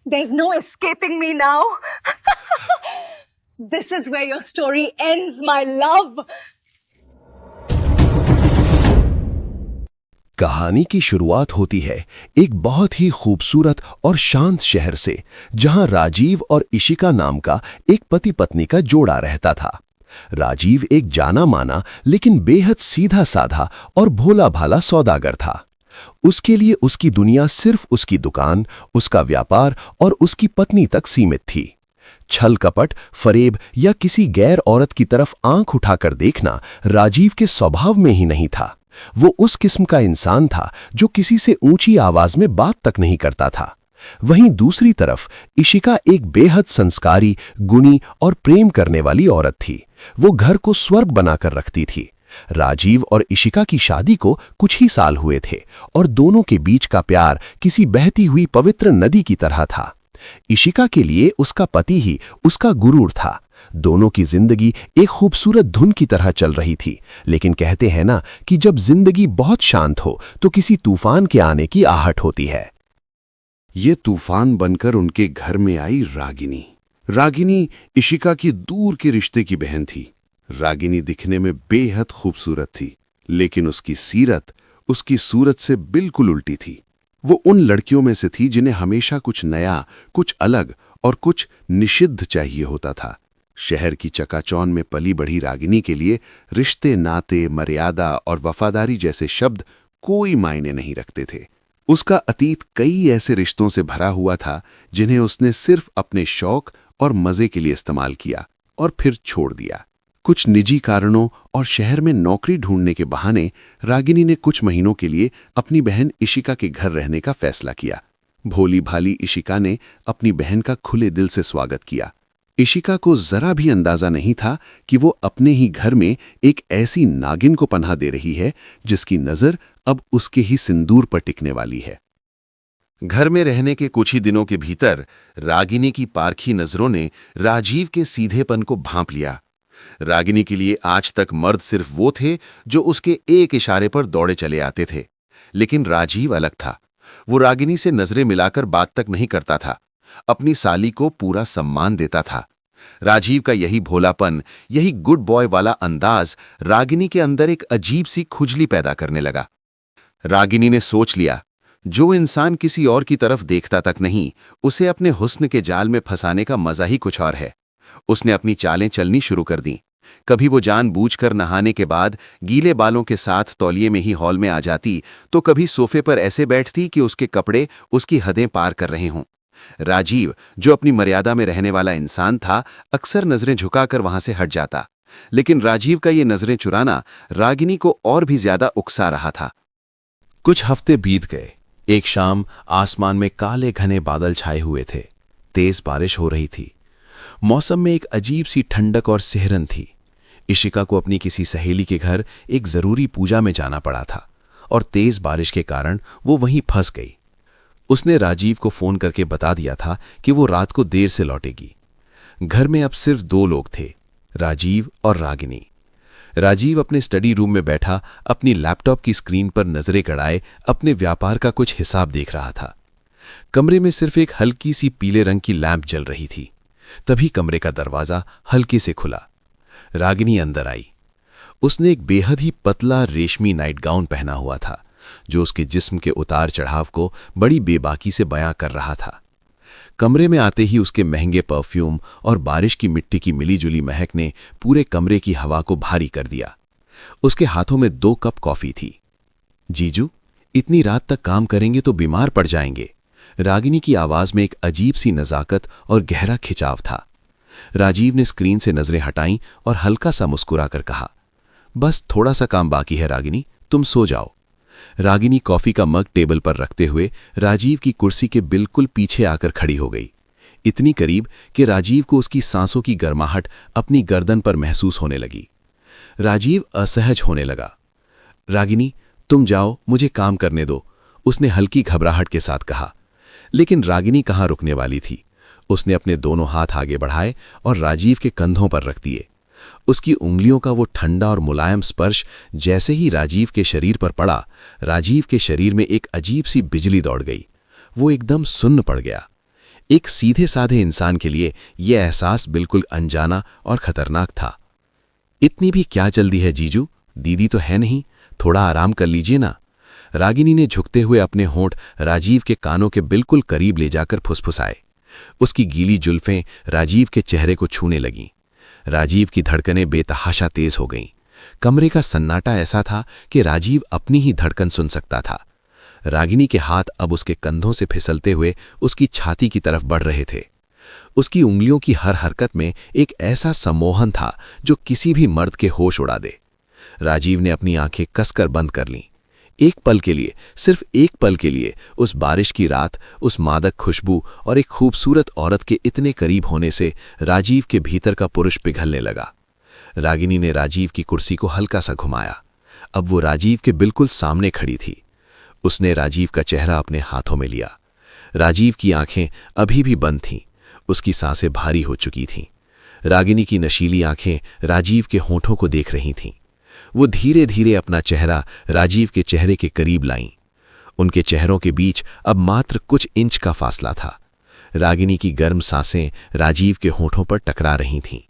There's no escaping me now. This is where your story ends, my love. कहानी की शुरुआत होती है एक बहुत ही खूबसूरत और शांत शहर से, जहां राजीव और इशिका नाम का एक पति पत्नी का जोड़ा रहता था। राजीव एक जाना माना लेकिन बेहद सीधा साधा और भोला भाला सौदागर था। उसके लिए उसकी दुनिया सिर्फ उसकी दुकान, उसका व्यापार और उसकी पत्नी तक सीमित थी। छल कपट, फरेब या किसी गैर औरत की तरफ आंख उठाकर देखना राजीव के स्वभाव में ही नहीं था। वो उस किस्म का इंसान था जो किसी से ऊंची आवाज में बात तक नहीं करता था। वहीं दूसरी तरफ इशिका एक बेहद संस्कारी, गुणी और प्रेम करने वाली औरत थी। वो घर को स्वर्ग बनाकर रखती थी। राजीव और इशिका की शादी को कुछ ही साल हुए थे और दोनों के बीच का प्यार किसी बहती हुई पवित्र नदी की तरह था। इशिका के लिए उसका पति ही उसका गुरूर था। दोनों की जिंदगी एक खूबसूरत धुन की तरह चल रही थी, लेकिन कहते हैं ना कि जब जिंदगी बहुत शांत हो तो किसी तूफान के आने की आहट होती है। ये तूफान बनकर उनके घर में आई रागिनी। रागिनी इशिका की दूर के रिश्ते की बहन थी। रागिनी दिखने में बेहद खूबसूरत थी, लेकिन उसकी सीरत उसकी सूरत से बिल्कुल उल्टी थी। वो उन लड़कियों में से थी जिन्हें हमेशा कुछ नया, कुछ अलग और कुछ निषिद्ध चाहिए होता था। शहर की चकाचौंध में पली बढ़ी रागिनी के लिए रिश्ते, नाते, मर्यादा और वफादारी जैसे शब्द कोई मायने नहीं रखते थे। उसका अतीत कई ऐसे रिश्तों से भरा हुआ था जिन्हें उसने सिर्फ अपने शौक और मजे के लिए इस्तेमाल किया और फिर छोड़ दिया। कुछ निजी कारणों और शहर में नौकरी ढूंढने के बहाने रागिनी ने कुछ महीनों के लिए अपनी बहन इशिका के घर रहने का फैसला किया। भोली भाली इशिका ने अपनी बहन का खुले दिल से स्वागत किया। इशिका को जरा भी अंदाजा नहीं था कि वो अपने ही घर में एक ऐसी नागिन को पनाह दे रही है जिसकी नजर अब उसके ही सिंदूर पर टिकने वाली है। घर में रहने के कुछ ही दिनों के भीतर रागिनी की पारखी नजरों ने राजीव के सीधेपन को भांप लिया। रागिनी के लिए आज तक मर्द सिर्फ वो थे जो उसके एक इशारे पर दौड़े चले आते थे, लेकिन राजीव अलग था। वो रागिनी से नजरें मिलाकर बात तक नहीं करता था, अपनी साली को पूरा सम्मान देता था। राजीव का यही भोलापन, यही गुड बॉय वाला अंदाज रागिनी के अंदर एक अजीब सी खुजली पैदा करने लगा। रागिनी ने सोच लिया, जो इंसान किसी और की तरफ देखता तक नहीं, उसे अपने हुस्न के जाल में फंसाने का मजा ही कुछ और है। उसने अपनी चालें चलनी शुरू कर दी। कभी वो जानबूझकर नहाने के बाद गीले बालों के साथ तौलिए में ही हॉल में आ जाती, तो कभी सोफे पर ऐसे बैठती कि उसके कपड़े उसकी हदें पार कर रहे हों। राजीव, जो अपनी मर्यादा में रहने वाला इंसान था, अक्सर नजरें झुकाकर वहां से हट जाता, लेकिन राजीव का ये नजरें चुराना रागिनी को और भी ज्यादा उकसा रहा था। कुछ हफ्ते बीत गए। एक शाम आसमान में काले घने बादल छाए हुए थे। तेज बारिश हो रही थी। मौसम में एक अजीब सी ठंडक और सिहरन थी। इशिका को अपनी किसी सहेली के घर एक जरूरी पूजा में जाना पड़ा था और तेज बारिश के कारण वो वहीं फंस गई। उसने राजीव को फोन करके बता दिया था कि वो रात को देर से लौटेगी। घर में अब सिर्फ दो लोग थे, राजीव और रागिनी। राजीव अपने स्टडी रूम में बैठा अपनी लैपटॉप की स्क्रीन पर नजरें गड़ाए अपने व्यापार का कुछ हिसाब देख रहा था। कमरे में सिर्फ एक हल्की सी पीले रंग की लैंप जल रही थी। तभी कमरे का दरवाजा हल्के से खुला। रागिनी अंदर आई। उसने एक बेहद ही पतला रेशमी नाइट गाउन पहना हुआ था, जो उसके जिस्म के उतार चढ़ाव को बड़ी बेबाकी से बयां कर रहा था। कमरे में आते ही उसके महंगे परफ्यूम और बारिश की मिट्टी की मिलीजुली महक ने पूरे कमरे की हवा को भारी कर दिया। उसके हाथों में 2 कप कॉफी थी। जीजू, इतनी रात तक काम करेंगे तो बीमार पड़ जाएंगे। रागिनी की आवाज में एक अजीब सी नजाकत और गहरा खिंचाव था। राजीव ने स्क्रीन से नजरें हटाईं और हल्का सा मुस्कुराकर कहा, बस थोड़ा सा काम बाकी है रागिनी, तुम सो जाओ। रागिनी कॉफी का मग टेबल पर रखते हुए राजीव की कुर्सी के बिल्कुल पीछे आकर खड़ी हो गई, इतनी करीब कि राजीव को उसकी सांसों की गर्माहट अपनी गर्दन पर महसूस होने लगी। राजीव असहज होने लगा। रागिनी, तुम जाओ, मुझे काम करने दो, उसने हल्की घबराहट के साथ कहा। लेकिन रागिनी कहाँ रुकने वाली थी। उसने अपने दोनों हाथ आगे बढ़ाए और राजीव के कंधों पर रख दिए। उसकी उंगलियों का वो ठंडा और मुलायम स्पर्श जैसे ही राजीव के शरीर पर पड़ा, राजीव के शरीर में एक अजीब सी बिजली दौड़ गई। वो एकदम सुन्न पड़ गया। एक सीधे साधे इंसान के लिए यह एहसास बिल्कुल अनजाना और खतरनाक था। इतनी भी क्या जल्दी है जीजू, दीदी तो है नहीं, थोड़ा आराम कर लीजिए ना। रागिनी ने झुकते हुए अपने होंठ राजीव के कानों के बिल्कुल करीब ले जाकर फुसफुसाए। उसकी गीली जुल्फें राजीव के चेहरे को छूने लगीं। राजीव की धड़कनें बेतहाशा तेज हो गईं। कमरे का सन्नाटा ऐसा था कि राजीव अपनी ही धड़कन सुन सकता था। रागिनी के हाथ अब उसके कंधों से फिसलते हुए उसकी छाती की तरफ बढ़ रहे थे। उसकी उंगलियों की हर हरकत में एक ऐसा सम्मोहन था जो किसी भी मर्द के होश उड़ा दे। राजीव ने अपनी आंखें कसकर बंद कर लीं। एक पल के लिए, सिर्फ एक पल के लिए उस बारिश की रात, उस मादक खुशबू और एक खूबसूरत औरत के इतने करीब होने से राजीव के भीतर का पुरुष पिघलने लगा। रागिनी ने राजीव की कुर्सी को हल्का सा घुमाया। अब वो राजीव के बिल्कुल सामने खड़ी थी। उसने राजीव का चेहरा अपने हाथों में लिया। राजीव की आंखें अभी भी बंद थीं, उसकी सांसें भारी हो चुकी थीं। रागिनी की नशीली आंखें राजीव के होठों को देख रही थीं। वो धीरे धीरे अपना चेहरा राजीव के चेहरे के करीब लाईं। उनके चेहरों के बीच अब मात्र कुछ इंच का फासला था। रागिनी की गर्म सांसें राजीव के होठों पर टकरा रही थीं।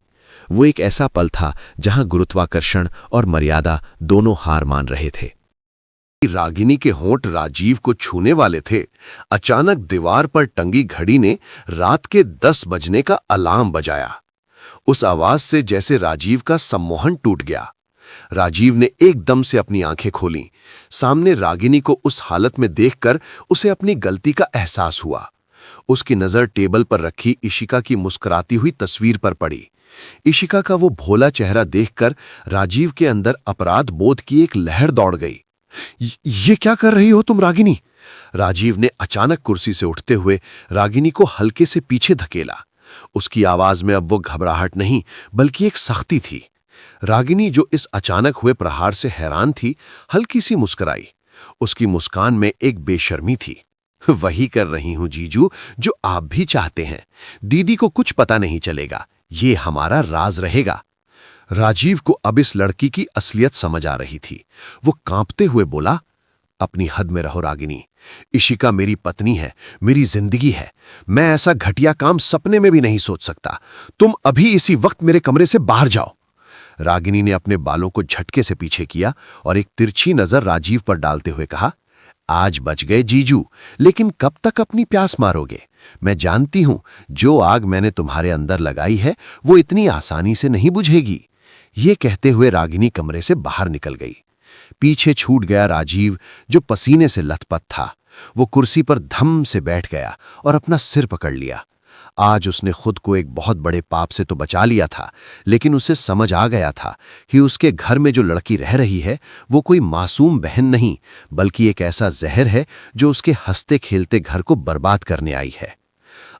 वो एक ऐसा पल था जहां गुरुत्वाकर्षण और मर्यादा दोनों हार मान रहे थे। रागिनी के होंठ राजीव को छूने वाले थे। अचानक दीवार पर टंगी घड़ी ने रात के 10 बजने का अलार्म बजाया। उस आवाज से जैसे राजीव का सम्मोहन टूट गया। राजीव ने एकदम से अपनी आंखें खोलीं। सामने रागिनी को उस हालत में देखकर उसे अपनी गलती का एहसास हुआ। उसकी नजर टेबल पर रखी इशिका की मुस्कुराती हुई तस्वीर पर पड़ी। इशिका का वो भोला चेहरा देखकर राजीव के अंदर अपराध बोध की एक लहर दौड़ गई। ये क्या कर रही हो तुम रागिनी? राजीव ने अचानक कुर्सी से उठते हुए रागिनी को हल्के से पीछे धकेला। उसकी आवाज में अब वो घबराहट नहीं बल्कि एक सख्ती थी। रागिनी, जो इस अचानक हुए प्रहार से हैरान थी, हल्की सी मुस्कुराई। उसकी मुस्कान में एक बेशर्मी थी। वही कर रही हूं जीजू जो आप भी चाहते हैं। दीदी को कुछ पता नहीं चलेगा, ये हमारा राज रहेगा। राजीव को अब इस लड़की की असलियत समझ आ रही थी। वो कांपते हुए बोला, अपनी हद में रहो रागिनी। इशिका मेरी पत्नी है, मेरी जिंदगी है। मैं ऐसा घटिया काम सपने में भी नहीं सोच सकता। तुम अभी इसी वक्त मेरे कमरे से बाहर जाओ। रागिनी ने अपने बालों को झटके से पीछे किया और एक तिरछी नजर राजीव पर डालते हुए कहा, आज बच गए जीजू, लेकिन कब तक अपनी प्यास मारोगे? मैं जानती हूं जो आग मैंने तुम्हारे अंदर लगाई है वो इतनी आसानी से नहीं बुझेगी। ये कहते हुए रागिनी कमरे से बाहर निकल गई। पीछे छूट गया राजीव, जो पसीने से लथपथ था। वो कुर्सी पर धम से बैठ गया और अपना सिर पकड़ लिया। आज उसने खुद को एक बहुत बड़े पाप से तो बचा लिया था, लेकिन उसे समझ आ गया था कि उसके घर में जो लड़की रह रही है वो कोई मासूम बहन नहीं, बल्कि एक ऐसा जहर है जो उसके हंसते खेलते घर को बर्बाद करने आई है।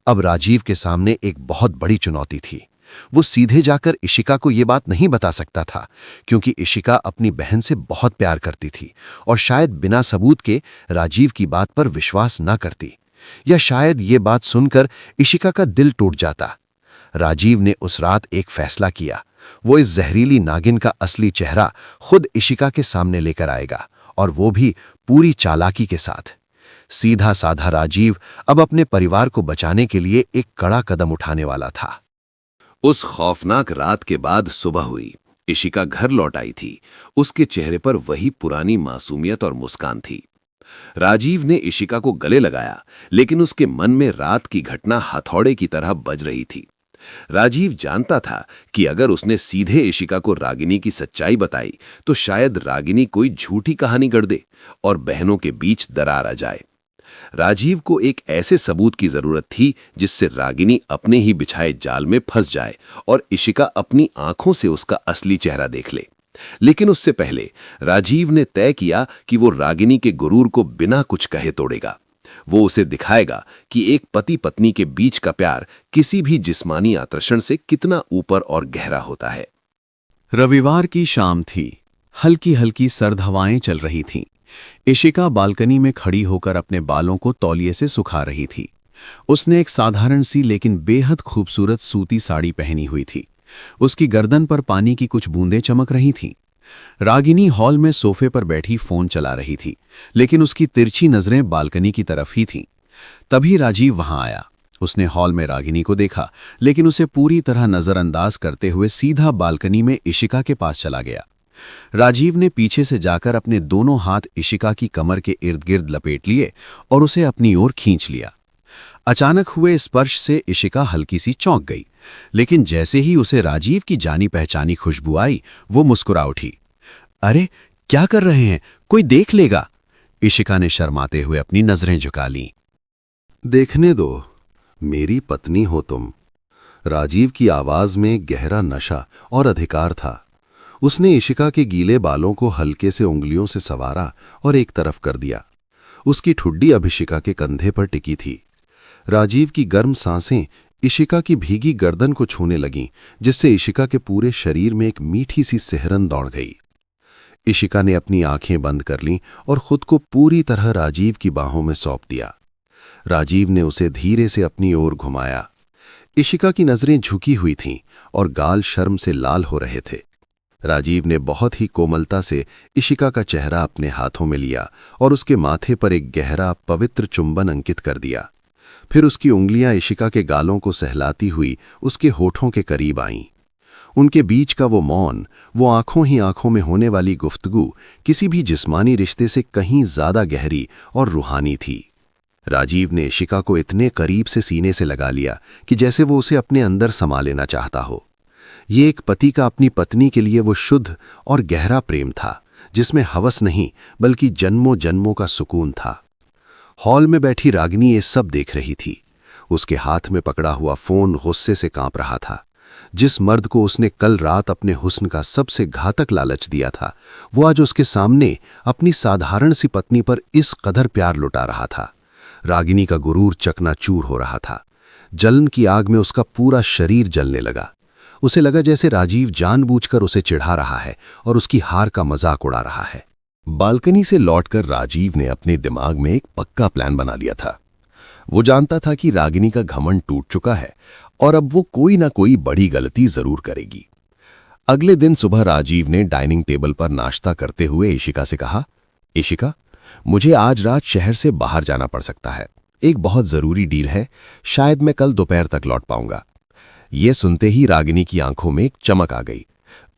अब राजीव के सामने एक बहुत बड़ी चुनौती थी। वो सीधे जाकर इशिका को ये बात नहीं बता सकता था, क्योंकि इशिका अपनी बहन से बहुत प्यार करती थी और शायद बिना सबूत के राजीव की बात पर विश्वास न करती, या शायद ये बात सुनकर इशिका का दिल टूट जाता। राजीव ने उस रात एक फैसला किया। वो इस जहरीली नागिन का असली चेहरा खुद इशिका के सामने लेकर आएगा, और वो भी पूरी चालाकी के साथ। सीधा साधा राजीव अब अपने परिवार को बचाने के लिए एक कड़ा कदम उठाने वाला था। उस खौफनाक रात के बाद सुबह हुई। इशिका घर लौट आई थी। उसके चेहरे पर वही पुरानी मासूमियत और मुस्कान थी। राजीव ने इशिका को गले लगाया, लेकिन उसके मन में रात की घटना हथौड़े की तरह बज रही थी। राजीव जानता था कि अगर उसने सीधे इशिका को रागिनी की सच्चाई बताई तो शायद रागिनी कोई झूठी कहानी गढ़ दे और बहनों के बीच दरार आ जाए। राजीव को एक ऐसे सबूत की जरूरत थी जिससे रागिनी अपने ही बिछाए जाल में फंस जाए और इशिका अपनी आंखों से उसका असली चेहरा देख ले। लेकिन उससे पहले राजीव ने तय किया कि वो रागिनी के गुरूर को बिना कुछ कहे तोड़ेगा। वो उसे दिखाएगा कि एक पति पत्नी के बीच का प्यार किसी भी जिस्मानी आकर्षण से कितना ऊपर और गहरा होता है। रविवार की शाम थी। हल्की हल्की सर्द हवाएं चल रही थीं। इशिका बालकनी में खड़ी होकर अपने बालों को तौलिए से सुखा रही थी। उसने एक साधारण सी लेकिन बेहद खूबसूरत सूती साड़ी पहनी हुई थी। उसकी गर्दन पर पानी की कुछ बूंदें चमक रही थीं। रागिनी हॉल में सोफे पर बैठी फोन चला रही थी, लेकिन उसकी तिरछी नजरें बालकनी की तरफ ही थीं। तभी राजीव वहां आया। उसने हॉल में रागिनी को देखा, लेकिन उसे पूरी तरह नजरअंदाज करते हुए सीधा बालकनी में इशिका के पास चला गया। राजीव ने पीछे से जाकर अपने दोनों हाथ इशिका की कमर के इर्द गिर्द लपेट लिए और उसे अपनी ओर खींच लिया। अचानक हुए स्पर्श से इशिका हल्की सी चौंक गई, लेकिन जैसे ही उसे राजीव की जानी पहचानी खुशबू आई, वो मुस्कुरा उठी। अरे, क्या कर रहे हैं, कोई देख लेगा। इशिका ने शर्माते हुए अपनी नजरें झुका लीं। देखने दो, मेरी पत्नी हो तुम। राजीव की आवाज में गहरा नशा और अधिकार था। उसने इशिका के गीले बालों को हल्के से उंगलियों से संवारा और एक तरफ कर दिया। उसकी ठुड्डी अब इशिका के कंधे पर टिकी थी। राजीव की गर्म सांसें इशिका की भीगी गर्दन को छूने लगीं, जिससे इशिका के पूरे शरीर में एक मीठी सी सिहरन दौड़ गई। इशिका ने अपनी आंखें बंद कर लीं और खुद को पूरी तरह राजीव की बाहों में सौंप दिया। राजीव ने उसे धीरे से अपनी ओर घुमाया। इशिका की नजरें झुकी हुई थीं और गाल शर्म से लाल हो रहे थे। राजीव ने बहुत ही कोमलता से इशिका का चेहरा अपने हाथों में लिया और उसके माथे पर एक गहरा पवित्र चुंबन अंकित कर दिया। फिर उसकी उंगलियां इशिका के गालों को सहलाती हुई उसके होठों के करीब आईं। उनके बीच का वो मौन, वो आंखों ही आंखों में होने वाली गुफ्तगू किसी भी जिस्मानी रिश्ते से कहीं ज्यादा गहरी और रूहानी थी। राजीव ने इशिका को इतने करीब से सीने से लगा लिया कि जैसे वो उसे अपने अंदर समा लेना चाहता हो। ये एक पति का अपनी पत्नी के लिए वो शुद्ध और गहरा प्रेम था, जिसमें हवस नहीं बल्कि जन्मों जन्मों का सुकून था। हॉल में बैठी रागिनी ये सब देख रही थी। उसके हाथ में पकड़ा हुआ फोन गुस्से से कांप रहा था। जिस मर्द को उसने कल रात अपने हुस्न का सबसे घातक लालच दिया था, वो आज उसके सामने अपनी साधारण सी पत्नी पर इस कदर प्यार लुटा रहा था। रागिनी का गुरूर चकनाचूर हो रहा था। जलन की आग में उसका पूरा शरीर जलने लगा। उसे लगा जैसे राजीव जानबूझकर उसे चिढ़ा रहा है और उसकी हार का मजाक उड़ा रहा है। बालकनी से लौटकर राजीव ने अपने दिमाग में एक पक्का प्लान बना लिया था। वो जानता था कि रागिनी का घमंड टूट चुका है और अब वो कोई ना कोई बड़ी गलती जरूर करेगी। अगले दिन सुबह राजीव ने डाइनिंग टेबल पर नाश्ता करते हुए इशिका से कहा, इशिका, मुझे आज रात शहर से बाहर जाना पड़ सकता है। एक बहुत जरूरी डील है, शायद मैं कल दोपहर तक लौट पाऊंगा। ये सुनते ही रागिनी की आंखों में एक चमक आ गई।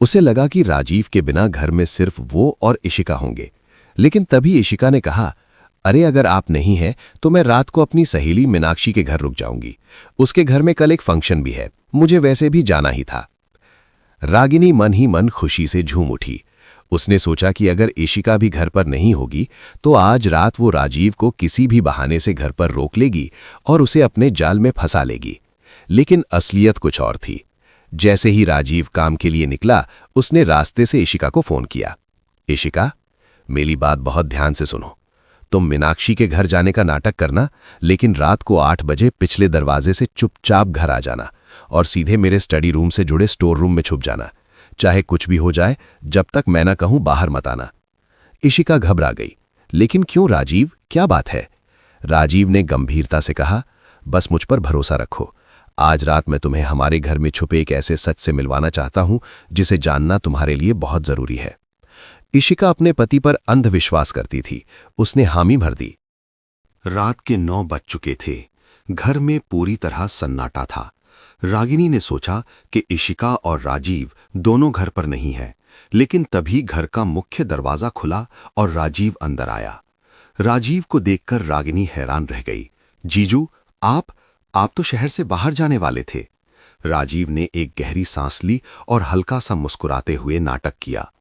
उसे लगा कि राजीव के बिना घर में सिर्फ वो और इशिका होंगे। लेकिन तभी इशिका ने कहा, अरे, अगर आप नहीं हैं तो मैं रात को अपनी सहेली मीनाक्षी के घर रुक जाऊंगी। उसके घर में कल एक फंक्शन भी है, मुझे वैसे भी जाना ही था। रागिनी मन ही मन खुशी से झूम उठी। उसने सोचा कि अगर इशिका भी घर पर नहीं होगी तो आज रात वो राजीव को किसी भी बहाने से घर पर रोक लेगी और उसे अपने जाल में फंसा लेगी। लेकिन असलियत कुछ और थी। जैसे ही राजीव काम के लिए निकला, उसने रास्ते से इशिका को फोन किया। इशिका, मेरी बात बहुत ध्यान से सुनो। तुम मीनाक्षी के घर जाने का नाटक करना, लेकिन रात को 8 बजे पिछले दरवाजे से चुपचाप घर आ जाना और सीधे मेरे स्टडी रूम से जुड़े स्टोर रूम में छुप जाना। चाहे कुछ भी हो जाए, जब तक मैं ना कहूं बाहर मत आना। इशिका घबरा गई। लेकिन क्यों राजीव, क्या बात है? राजीव ने गंभीरता से कहा, बस मुझ पर भरोसा रखो। आज रात मैं तुम्हें हमारे घर में छुपे एक ऐसे सच से मिलवाना चाहता हूं जिसे जानना तुम्हारे लिए बहुत जरूरी है। इशिका अपने पति पर अंधविश्वास करती थी। उसने हामी भर दी। रात के 9 बज चुके थे। घर में पूरी तरह सन्नाटा था। रागिनी ने सोचा कि इशिका और राजीव दोनों घर पर नहीं हैं, लेकिन तभी घर का मुख्य दरवाजा खुला और राजीव अंदर आया। राजीव को देखकर रागिनी हैरान रह गई। जीजू, आप तो शहर से बाहर जाने वाले थे। राजीव ने एक गहरी सांस ली और हल्का सा मुस्कुराते हुए नाटक किया।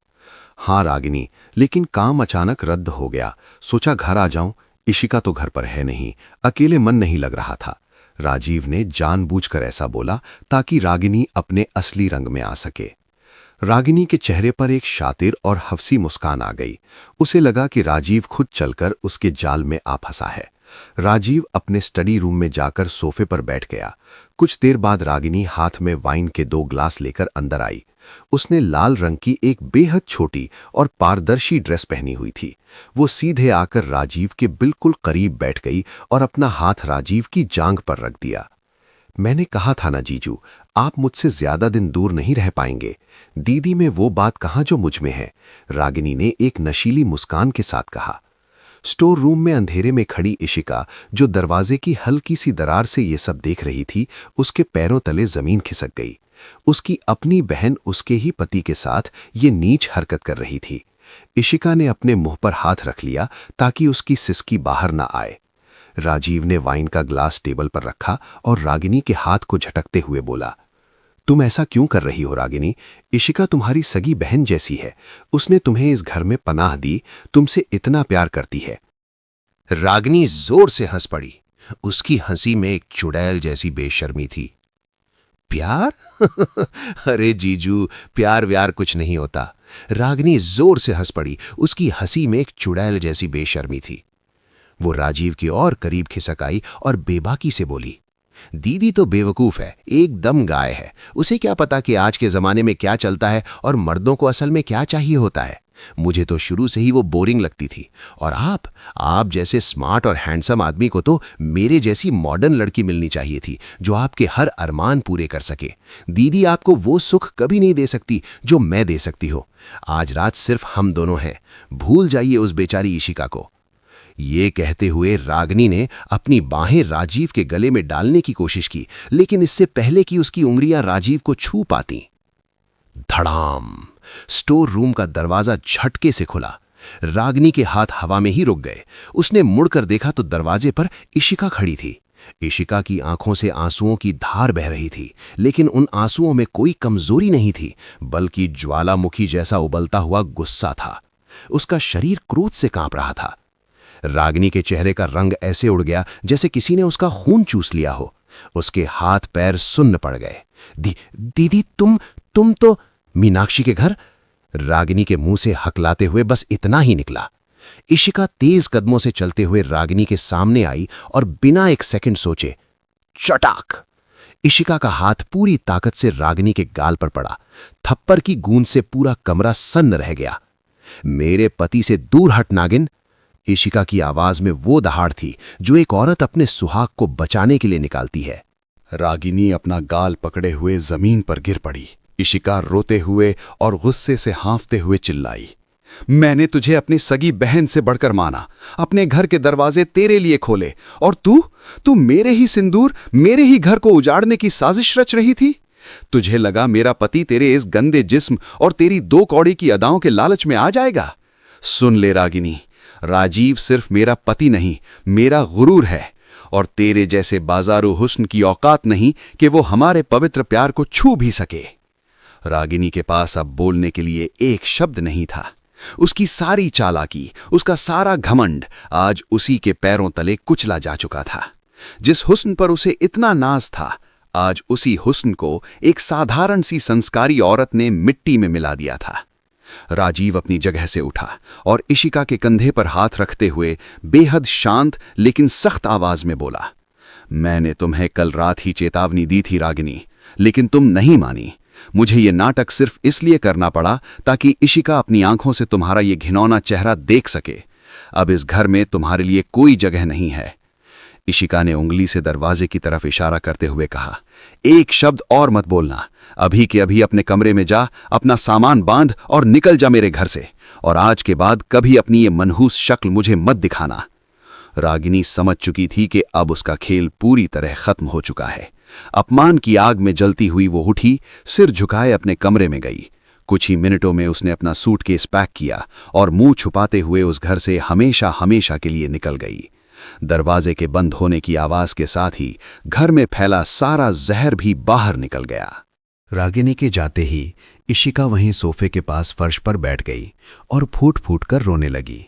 हाँ रागिनी, लेकिन काम अचानक रद्द हो गया। सोचा घर आ जाऊं, इशिका तो घर पर है नहीं, अकेले मन नहीं लग रहा था। राजीव ने जानबूझकर ऐसा बोला ताकि रागिनी अपने असली रंग में आ सके। रागिनी के चेहरे पर एक शातिर और हफ्सी मुस्कान आ गई। उसे लगा कि राजीव खुद चलकर उसके जाल में आ फंसा है। राजीव अपने स्टडी रूम में जाकर सोफे पर बैठ गया। कुछ देर बाद रागिनी हाथ में वाइन के 2 ग्लास लेकर अंदर आई। उसने लाल रंग की एक बेहद छोटी और पारदर्शी ड्रेस पहनी हुई थी। वो सीधे आकर राजीव के बिल्कुल करीब बैठ गई और अपना हाथ राजीव की जांघ पर रख दिया। मैंने कहा था ना जीजू, आप मुझसे ज्यादा दिन दूर नहीं रह पाएंगे। दीदी में वो बात कहाँ जो मुझ में है, रागिनी ने एक नशीली मुस्कान के साथ कहा। स्टोर रूम में अंधेरे में खड़ी इशिका, जो दरवाजे की हल्की सी दरार से ये सब देख रही थी, उसके पैरों तले जमीन खिसक गई। उसकी अपनी बहन उसके ही पति के साथ ये नीच हरकत कर रही थी। इशिका ने अपने मुंह पर हाथ रख लिया ताकि उसकी सिसकी बाहर ना आए। राजीव ने वाइन का ग्लास टेबल पर रखा और रागिनी के हाथ को झटकते हुए बोला, तुम ऐसा क्यों कर रही हो रागिनी? इशिका तुम्हारी सगी बहन जैसी है। उसने तुम्हें इस घर में पनाह दी, तुमसे इतना प्यार करती है। रागिनी जोर से हंस पड़ी। उसकी हंसी में एक चुड़ैल जैसी बेशर्मी थी। प्यार? अरे जीजू, प्यार व्यार कुछ नहीं होता। रागिनी जोर से हंस पड़ी। उसकी हंसी में एक चुड़ैल जैसी बेशर्मी थी। वो राजीव की और करीब खिसक आई और बेबाकी से बोली, दीदी तो बेवकूफ है, एकदम गाय है। उसे क्या पता कि आज के जमाने में क्या चलता है और मर्दों को असल में क्या चाहिए होता है। मुझे तो शुरू से ही वो बोरिंग लगती थी। और आप जैसे स्मार्ट और हैंडसम आदमी को तो मेरे जैसी मॉडर्न लड़की मिलनी चाहिए थी, जो आपके हर अरमान पूरे कर सके। दीदी आपको वो सुख कभी नहीं दे सकती जो मैं दे सकती हूँ। आज रात सिर्फ हम दोनों हैं। भूल जाइए उस बेचारी इशिका को। ये कहते हुए रागिनी ने अपनी बाहें राजीव के गले में डालने की कोशिश की, लेकिन इससे पहले कि उसकी उंगलियां राजीव को छू पाती, धड़ाम! स्टोर रूम का दरवाजा झटके से खुला। रागिनी के हाथ हवा में ही रुक गए। उसने मुड़कर देखा तो दरवाजे पर इशिका खड़ी थी। इशिका की आंखों से आंसुओं की धार बह रही थी, लेकिन उन आंसुओं में कोई कमजोरी नहीं थी, बल्कि ज्वालामुखी जैसा उबलता हुआ गुस्सा था। उसका शरीर क्रोध से कांप रहा था। रागिनी के चेहरे का रंग ऐसे उड़ गया जैसे किसी ने उसका खून चूस लिया हो। उसके हाथ पैर सुन्न पड़ गए। दीदी तुम तो मीनाक्षी के घर? रागिनी के मुंह से हकलाते हुए बस इतना ही निकला। इशिका तेज कदमों से चलते हुए रागिनी के सामने आई और बिना एक सेकंड सोचे चटाक! इशिका का हाथ पूरी ताकत से रागिनी के गाल पर पड़ा। थप्पड़ की गूंज से पूरा कमरा सन्न रह गया। मेरे पति से दूर हट नागिन! इशिका की आवाज में वो दहाड़ थी जो एक औरत अपने सुहाग को बचाने के लिए निकालती है। रागिनी अपना गाल पकड़े हुए जमीन पर गिर पड़ी। इशिका रोते हुए और गुस्से से हाँफते हुए चिल्लाई, मैंने तुझे अपनी सगी बहन से बढ़कर माना, अपने घर के दरवाजे तेरे लिए खोले, और तू मेरे ही सिंदूर, मेरे ही घर को उजाड़ने की साजिश रच रही थी। तुझे लगा मेरा पति तेरे इस गंदे जिस्म और तेरी 2 कौड़ी की अदाओं के लालच में आ जाएगा? सुन ले रागिनी, राजीव सिर्फ मेरा पति नहीं, मेरा गुरूर है, और तेरे जैसे बाजारू हुस्न की औकात नहीं कि वो हमारे पवित्र प्यार को छू भी सके। रागिनी के पास अब बोलने के लिए एक शब्द नहीं था। उसकी सारी चालाकी, उसका सारा घमंड आज उसी के पैरों तले कुचला जा चुका था। जिस हुस्न पर उसे इतना नाज था, आज उसी हुस्न को एक साधारण सी संस्कारी औरत ने मिट्टी में मिला दिया था। राजीव अपनी जगह से उठा और इशिका के कंधे पर हाथ रखते हुए बेहद शांत लेकिन सख्त आवाज में बोला, मैंने तुम्हें कल रात ही चेतावनी दी थी रागिनी, लेकिन तुम नहीं मानी। मुझे ये नाटक सिर्फ इसलिए करना पड़ा ताकि इशिका अपनी आंखों से तुम्हारा ये घिनौना चेहरा देख सके। अब इस घर में तुम्हारे लिए कोई जगह नहीं है। इशिका ने उंगली से दरवाजे की तरफ इशारा करते हुए कहा, एक शब्द और मत बोलना। अभी के अभी अपने कमरे में जा, अपना सामान बांध और निकल जा मेरे घर से, और आज के बाद कभी अपनी ये मनहूस शक्ल मुझे मत दिखाना। रागिनी समझ चुकी थी कि अब उसका खेल पूरी तरह खत्म हो चुका है। अपमान की आग में जलती हुई वो उठी, सिर झुकाए अपने कमरे में गई। कुछ ही मिनटों में उसने अपना सूटकेस पैक किया और मुंह छुपाते हुए उस घर से हमेशा हमेशा के लिए निकल गई। दरवाजे के बंद होने की आवाज के साथ ही घर में फैला सारा जहर भी बाहर निकल गया। रागिनी के जाते ही इशिका वहीं सोफे के पास फर्श पर बैठ गई और फूट फूट कर रोने लगी।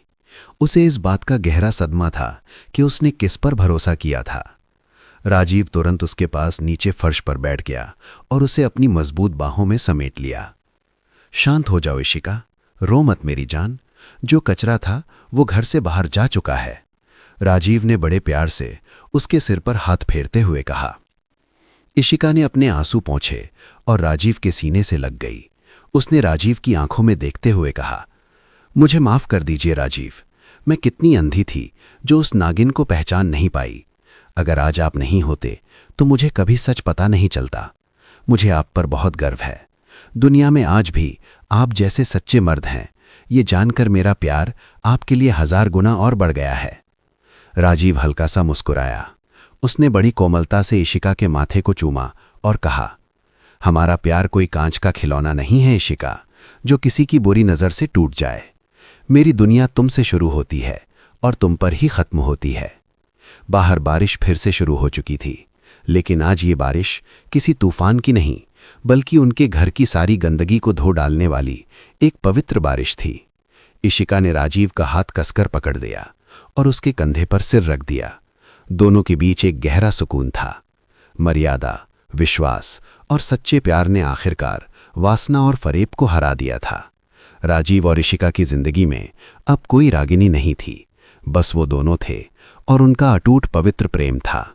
उसे इस बात का गहरा सदमा था कि उसने किस पर भरोसा किया था। राजीव तुरंत उसके पास नीचे फर्श पर बैठ गया और उसे अपनी मजबूत बाहों में समेट लिया। शांत हो जाओ इशिका, रो मत मेरी जान। जो कचरा था वो घर से बाहर जा चुका है। राजीव ने बड़े प्यार से उसके सिर पर हाथ फेरते हुए कहा। इशिका ने अपने आंसू पोंछे और राजीव के सीने से लग गई। उसने राजीव की आंखों में देखते हुए कहा, मुझे माफ कर दीजिए राजीव, मैं कितनी अंधी थी जो उस नागिन को पहचान नहीं पाई। अगर आज आप नहीं होते तो मुझे कभी सच पता नहीं चलता। मुझे आप पर बहुत गर्व है। दुनिया में आज भी आप जैसे सच्चे मर्द हैं। ये जानकर मेरा प्यार आपके लिए 1000 गुना और बढ़ गया है। राजीव हल्का सा मुस्कुराया। उसने बड़ी कोमलता से इशिका के माथे को चूमा और कहा, हमारा प्यार कोई कांच का खिलौना नहीं है इशिका, जो किसी की बुरी नज़र से टूट जाए। मेरी दुनिया तुमसे शुरू होती है और तुम पर ही खत्म होती है। बाहर बारिश फिर से शुरू हो चुकी थी, लेकिन आज ये बारिश किसी तूफान की नहीं, बल्कि उनके घर की सारी गंदगी को धो डालने वाली एक पवित्र बारिश थी। इशिका ने राजीव का हाथ कसकर पकड़ दिया और उसके कंधे पर सिर रख दिया। दोनों के बीच एक गहरा सुकून था। मर्यादा, विश्वास और सच्चे प्यार ने आखिरकार वासना और फरेब को हरा दिया था। राजीव और इशिका की जिंदगी में अब कोई रागिनी नहीं थी, बस वो दोनों थे और उनका अटूट पवित्र प्रेम था।